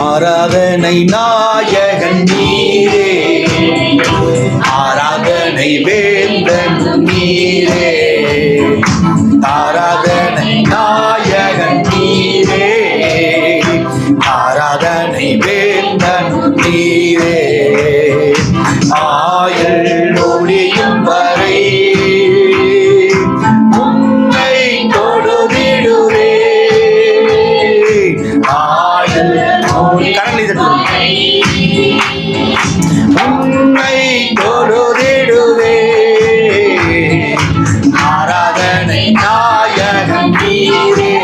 ஆராதனை நாயகன் நீரே, ஆராதனை வேந்தன் நீரே, ஆராதனை நாயகன் நீரே, ஆராதனை வேந்தன் நீரே. ஆயுள் ஒளியும் வரை உம்மை தொழுதிடுவே. ஆயுள் உம்மை தொழுதிடுவே. ஆராதனை நாயகன் நீரே,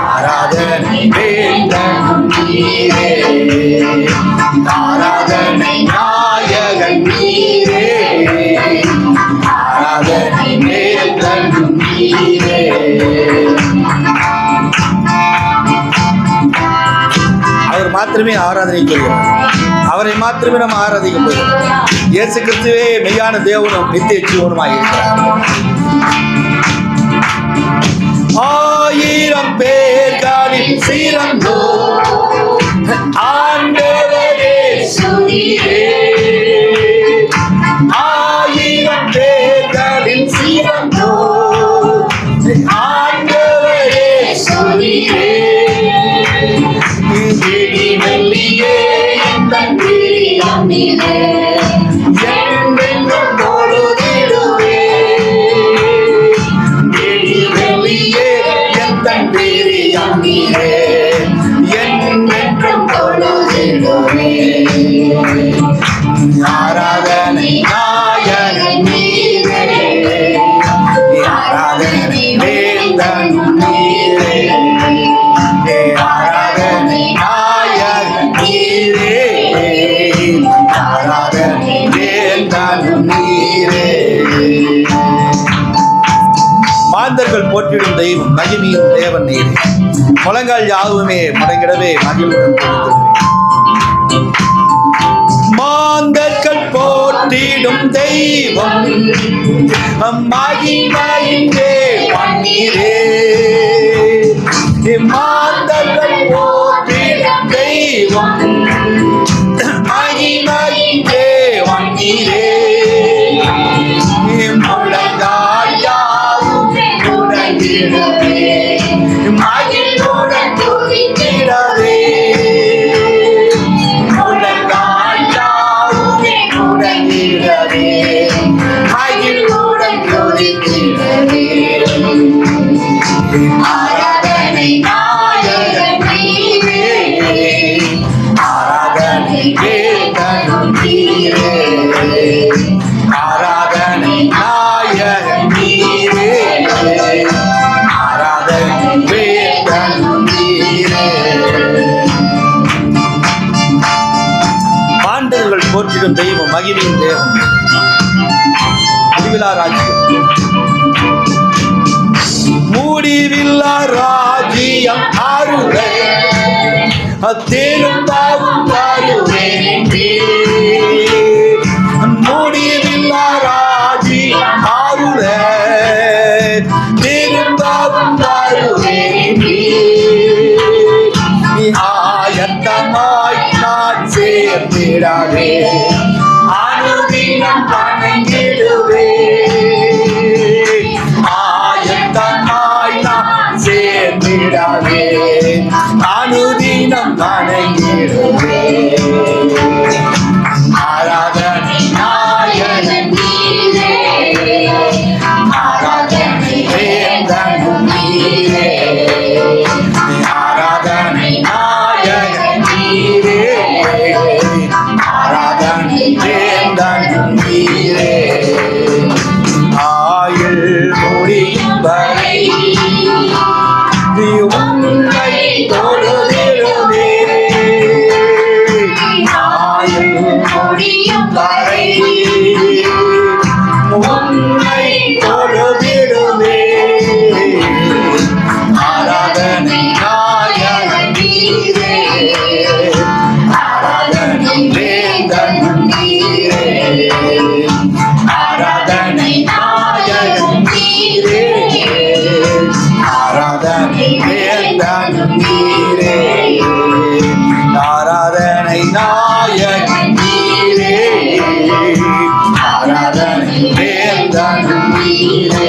ஆராதனை வேந்தன் நீரே, ஆராதனை நாயகன் நீரே, ஆராதனை வேந்தன் நீரே. அவர் மாத்திரமே ஆராதனைக்குரியவர், அவரை மாத்திரமே நம்ம ஆராதிக்க போகிறோம். இயேசு கிறிஸ்துவே மெய்யான தேவனும் நித்திய ஜீவனுமாய் இருக்கிறார். 1000 பேர்களில் சிறந்தோ ஆண்டவரே சுரீரே. 1000 பேர்களில் சிறந்தோ ஆண்டவரே சுரீரே. வெள்ளியே எந்தன் பிரியம் நீரே, என்றென்றும் தொழுதிடுவே. வெள்ளியே எந்தன் பிரியம் நீரே, என்றென்றும் தொழுதிடுவே. ஆராதனை நாயகன் நீரே, ஆராதனை வேந்தன் நீரே, ஆராதனை நாயகன் நீரே, ஆராதனை வேந்தன் நீரே. மாந்தர்கள் போற்றிடும் தெய்வம் மகிமையின் தேவன் நீரே. முழங்கால் யாவுமே முடங்கிடவே மகிழ்வுடன் கொடுத்துள்ளேன். மாந்தர்கள் போற்றிடும் தெய்வம் மகிமையின் தேவன் நீரே. மாந்தர்கள் போற்றிடும் தெய்வம் மகிமையின் தேவன் நீரே. முழங்கால் யாவுமே முடங்கிடவே மகிழ்வுடன் துதித்திடவே. முழங்கால் யாவுமே முடங்கிடவே மகிழ்வுடன் துதித்திடவே. ஆராதனை நாயகன் நீரே, ஆராதனை வேந்தன் நீரே, ஆராதனை நாயகன் நீரே, ஆராதனை வேந்தன் நீரே. மாந்தர்கள் போற்றிடும் தெய்வம் மகிமையின் தேவன் முடிவிலா ராஜ்யம், முடிவில்லா ராஜ்யம் அருளை திரும்பவும் தருவேன். முடிவில்லா ராஜ்யம் அருளை திரும்பவும் தருவேன். ஆயத்தமாய் நான் சேர்ந்திடவே அனுதினம் வணங்கிடுவே. ஆயத்தமாய் நான் சேர்ந்திடவே அனுதினம் வணங்கிடுவே. சன்னிதானம் நீரே